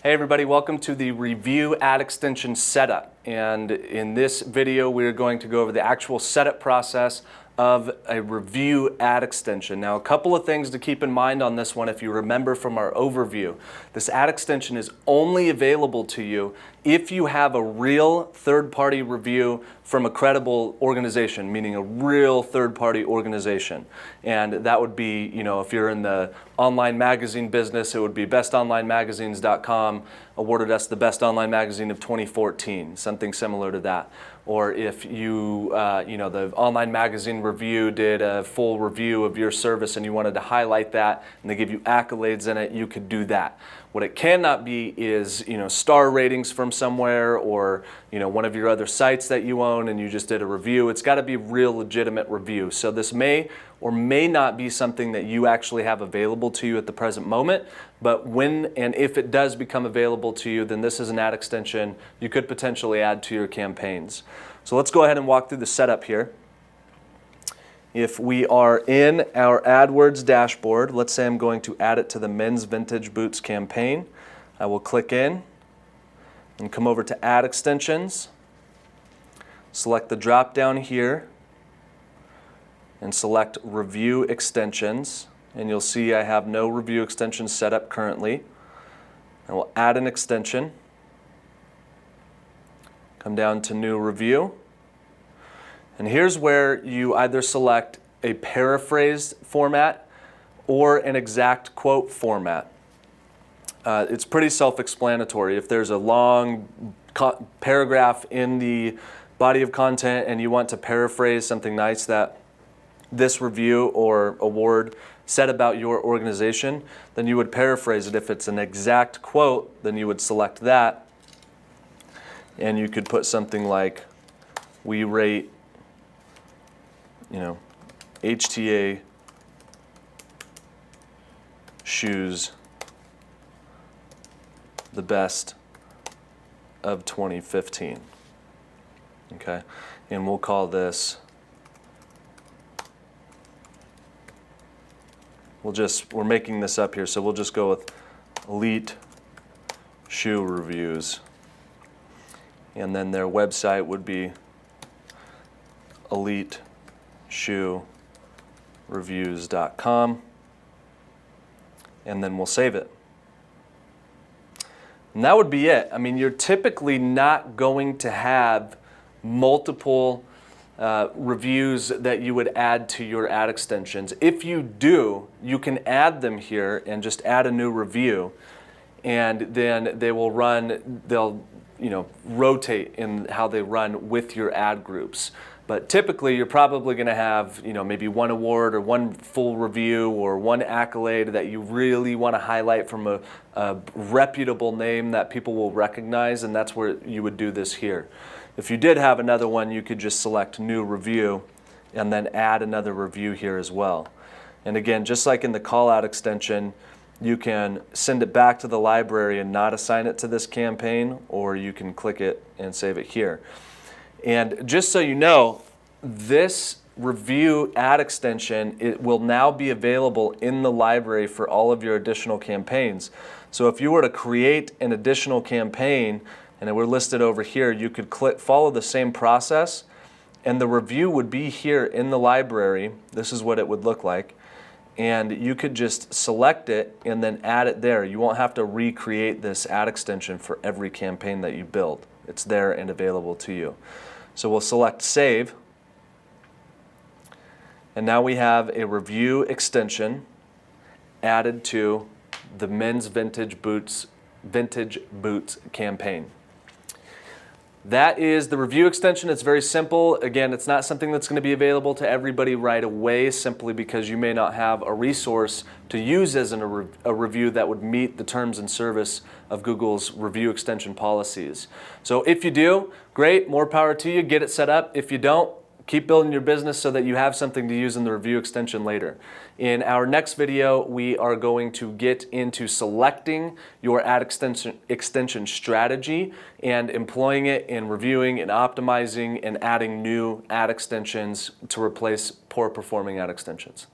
Hey everybody, welcome to the Review Ad Extension Setup. And in this video, we're going to go over the actual setup process of a Review Ad Extension. Now, a couple of things to keep in mind on this one if you remember from our overview. This ad extension is only available to you if you have a real third-party review from a credible organization, meaning a real third-party organization. And that would be, if you're in the online magazine business, it would be bestonlinemagazines.com awarded us the best online magazine of 2014, something similar to that. Or if you, the online magazine review did a full review of your service and you wanted to highlight that and they give you accolades in it, you could do that. What it cannot be is, star ratings from somewhere or, one of your other sites that you own and you just did a review. It's got to be real legitimate review. So this may or may not be something that you actually have available to you at the present moment, but when and if it does become available to you, then this is an ad extension you could potentially add to your campaigns. So let's go ahead and walk through the setup here. If we are in our AdWords dashboard, let's say I'm going to add it to the men's vintage boots campaign. I will click in and come over to Ad Extensions, select the drop down here, and select Review Extensions. And you'll see I have no review extensions set up currently. I will add an extension, come down to New Review. And here's where you either select a paraphrased format or an exact quote format. It's pretty self-explanatory. If there's a long paragraph in the body of content and you want to paraphrase something nice that this review or award said about your organization, then you would paraphrase it. If it's an exact quote, then you would select that. And you could put something like, we rate HTA shoes the best of 2015. Okay, and we'll call this, we're making this up here, so we'll just go with Elite Shoe Reviews. And then their website would be eliteshoereviews.com, and then we'll save it. And that would be it. I mean, you're typically not going to have multiple reviews that you would add to your ad extensions. If you do, you can add them here and just add a new review, and then they will run, they'll rotate in how they run with your ad groups. But typically, you're probably going to have, maybe one award or one full review or one accolade that you really want to highlight from a reputable name that people will recognize, and that's where you would do this here. If you did have another one, you could just select New Review and then add another review here as well. And again, just like in the call-out extension, you can send it back to the library and not assign it to this campaign, or you can click it and save it here. And just so you know, this Review Ad Extension, it will now be available in the library for all of your additional campaigns. So if you were to create an additional campaign, and we're listed over here, you could follow the same process, and the review would be here in the library. This is what it would look like. And you could just select it and then add it there. You won't have to recreate this ad extension for every campaign that you build. It's there and available to you. So we'll select Save. And now we have a review extension added to the men's vintage boots campaign. That is the review extension. It's very simple. Again, it's not something that's going to be available to everybody right away, simply because you may not have a resource to use as a review that would meet the terms and service of Google's review extension policies. So if you do, great, more power to you, get it set up. If you don't, keep building your business so that you have something to use in the review extension later. In our next video, we are going to get into selecting your ad extension strategy and employing it in reviewing and optimizing and adding new ad extensions to replace poor performing ad extensions.